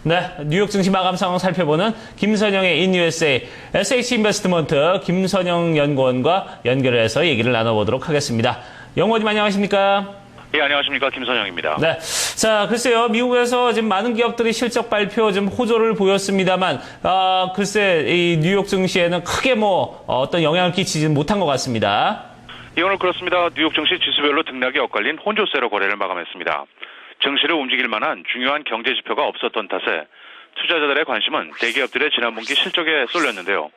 네, 뉴욕 증시 마감 상황 살펴보는 김선영의 인USA SH인베스트먼트 김선영 연구원과 연결해서 얘기를 나눠보도록 하겠습니다. 연구원님 안녕하십니까? 예, 안녕하십니까. 김선영입니다. 네. 자, 글쎄요. 미국에서 지금 많은 기업들이 실적 발표 좀 호조를 보였습니다만, 글쎄, 이 뉴욕 증시에는 크게 어떤 영향을 끼치지 못한 것 같습니다. 예, 오늘 그렇습니다. 뉴욕 증시 지수별로 등락이 엇갈린 혼조세로 거래를 마감했습니다. 증시를 움직일 만한 중요한 경제 지표가 없었던 탓에 투자자들의 관심은 대기업들의 지난 분기 실적에 쏠렸는데요.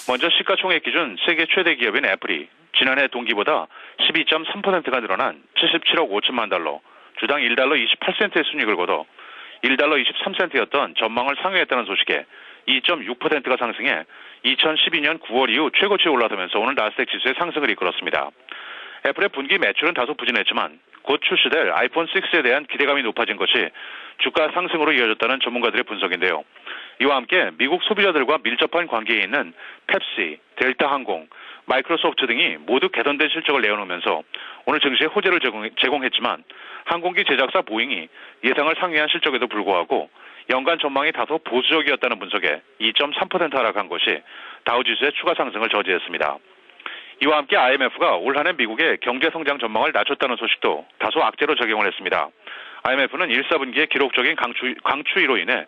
먼저 시가총액 기준 세계 최대 기업인 애플이 지난해 동기보다 12.3%가 늘어난 77억 5천만 달러, 주당 1달러 28센트의 순이익을 거둬 1달러 23센트였던 전망을 상회했다는 소식에 2.6%가 상승해 2012년 9월 이후 최고치에 올라서면서 오늘 나스닥 지수의 상승을 이끌었습니다. 애플의 분기 매출은 다소 부진했지만 곧 출시될 아이폰 6에 대한 기대감이 높아진 것이 주가 상승으로 이어졌다는 전문가들의 분석인데요. 이와 함께 미국 소비자들과 밀접한 관계에 있는 펩시, 델타항공, 마이크로소프트 등이 모두 개선된 실적을 내어놓으면서 오늘 증시에 호재를 제공했지만 항공기 제작사 보잉이 예상을 상회한 실적에도 불구하고 연간 전망이 다소 보수적이었다는 분석에 2.3% 하락한 것이 다우지수의 추가 상승을 저지했습니다. 이와 함께 IMF가 올 한해 미국의 경제 성장 전망을 낮췄다는 소식도 다소 악재로 작용을 했습니다. IMF는 1, 4분기의 기록적인 강추위로 인해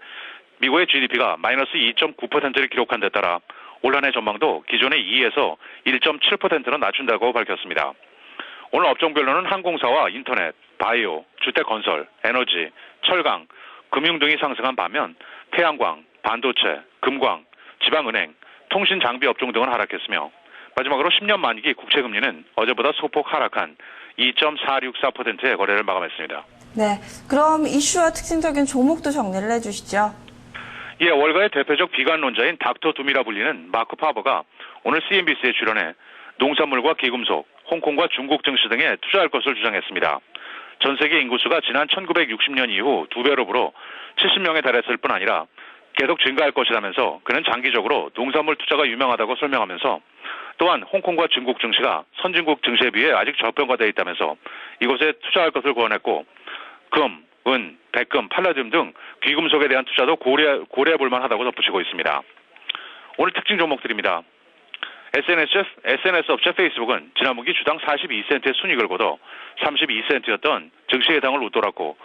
미국의 GDP가 마이너스 2.9%를 기록한 데 따라 올 한해 전망도 기존의 2에서 1.7%로 낮춘다고 밝혔습니다. 오늘 업종별로는 항공사와 인터넷, 바이오, 주택건설, 에너지, 철강, 금융 등이 상승한 반면 태양광, 반도체, 금광, 지방은행, 통신장비 업종 등은 하락했으며 마지막으로 10년 만기 국채금리는 어제보다 소폭 하락한 2.464%의 거래를 마감했습니다. 네, 그럼 이슈와 특징적인 종목도 정리를 해주시죠. 예, 월가의 대표적 비관론자인 닥터 둠이라 불리는 마크 파버가 오늘 CNBC에 출연해 농산물과 기금속, 홍콩과 중국 증시 등에 투자할 것을 주장했습니다. 전 세계 인구수가 지난 1960년 이후 2배로 불어 70명에 달했을 뿐 아니라 계속 증가할 것이라면서 그는 장기적으로 농산물 투자가 유명하다고 설명하면서 또한 홍콩과 중국 증시가 선진국 증시에 비해 아직 저평가되어 있다면서 이곳에 투자할 것을 권했고 금, 은, 백금, 팔라듐 등 귀금속에 대한 투자도 고려해 볼 만하다고 덧붙이고 있습니다. 오늘 특징 종목들입니다. SNS 업체 페이스북은 지난 분기 주당 42센트의 순이익을 거둬 32센트였던 증시 예상을 웃돌았고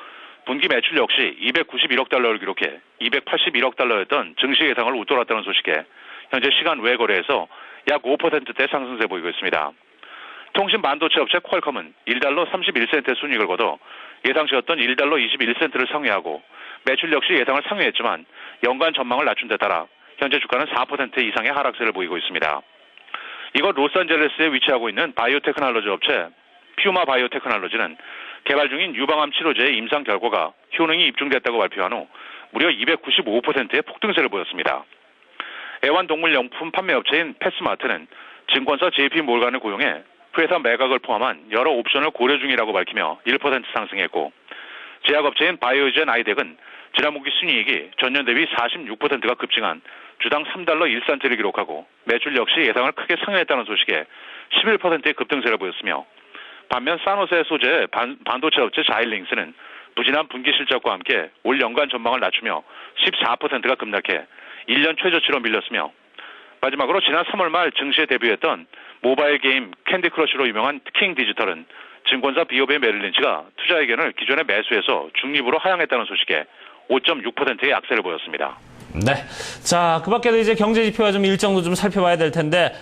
분기 매출 역시 291억 달러를 기록해 281억 달러였던 증시 예상을 웃돌았다는 소식에 현재 시간 외 거래에서 약 5%대 상승세 보이고 있습니다. 통신 반도체 업체 퀄컴은 1달러 31센트의 순이익을 거둬 예상치였던 1달러 21센트를 상회하고 매출 역시 예상을 상회했지만 연간 전망을 낮춘 데 따라 현재 주가는 4% 이상의 하락세를 보이고 있습니다. 이곳 로스앤젤레스에 위치하고 있는 바이오테크놀로지 업체 퓨마 바이오테크놀로지는 개발 중인 유방암 치료제의 임상 결과가 효능이 입증됐다고 발표한 후 무려 295%의 폭등세를 보였습니다. 애완동물용품 판매업체인 패스마트는 증권사 JP몰간을 고용해 회사 매각을 포함한 여러 옵션을 고려 중이라고 밝히며 1% 상승했고 제약업체인 바이오젠 아이덱은 지난 분기 순이익이 전년 대비 46%가 급증한 주당 3달러 1센트를 기록하고 매출 역시 예상을 크게 상회했다는 소식에 11%의 급등세를 보였으며 반면 사노세 소재의 반도체 업체 자일링스는 부진한 분기 실적과 함께 올 연간 전망을 낮추며 14%가 급락해 1년 최저치로 밀렸으며 마지막으로 지난 3월 말 증시에 데뷔했던 모바일 게임 캔디 크러쉬로 유명한 킹 디지털은 증권사 비오베 메릴린치가 투자 의견을 기존의 매수에서 중립으로 하향했다는 소식에 5.6%의 약세를 보였습니다. 네. 자, 그 밖에도 이제 경제 지표와 좀 일정도 좀 살펴봐야 될 텐데,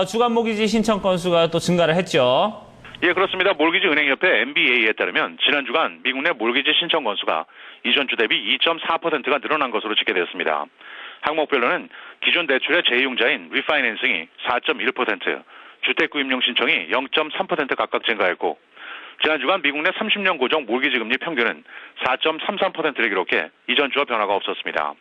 주간 모기지 신청 건수가 또 증가를 했죠. 예, 그렇습니다. 몰기지 은행협회 MBA에 따르면 지난 주간 미국 내 몰기지 신청 건수가 이전 주 대비 2.4%가 늘어난 것으로 집계됐습니다. 항목별로는 기존 대출의 재이용자인 리파이낸싱이 4.1%, 주택구입용 신청이 0.3% 각각 증가했고 지난 주간 미국 내 30년 고정 몰기지 금리 평균은 4.33%를 기록해 이전 주와 변화가 없었습니다.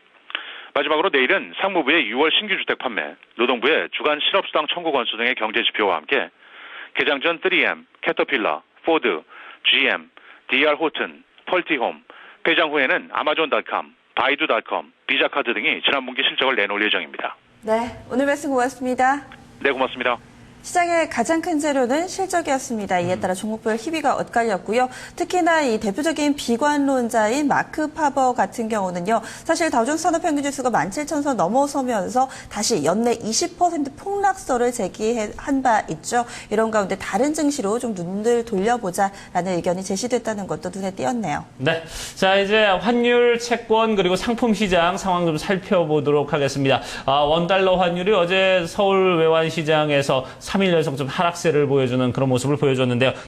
마지막으로 내일은 상무부의 6월 신규 주택 판매, 노동부의 주간 실업수당 청구 건수 등의 경제 지표와 함께 개장 전 3M, 캐터필러, 포드, GM, DR 호튼, 펄티홈, 개장 후에는 아마존.com, 바이두.com, 비자카드 등이 지난 분기 실적을 내놓을 예정입니다. 네, 오늘 말씀 고맙습니다. 네, 고맙습니다. 시장의 가장 큰 재료는 실적이었습니다. 이에 따라 종목별 희비가 엇갈렸고요. 특히나 이 대표적인 비관론자인 마크 파버 같은 경우는요. 사실 다우존스 산업평균지수가 17,000선 넘어서면서 다시 연내 20% 폭락설을 제기한 바 있죠. 이런 가운데 다른 증시로 좀 눈을 돌려보자라는 의견이 제시됐다는 것도 눈에 띄었네요. 네. 자, 이제 환율, 채권, 그리고 상품 시장 상황 좀 살펴보도록 하겠습니다. 원달러 환율이 어제 서울 외환시장에서 3일 연속 좀 하락세를 보여주는 그런 모습을 보여줬는데요.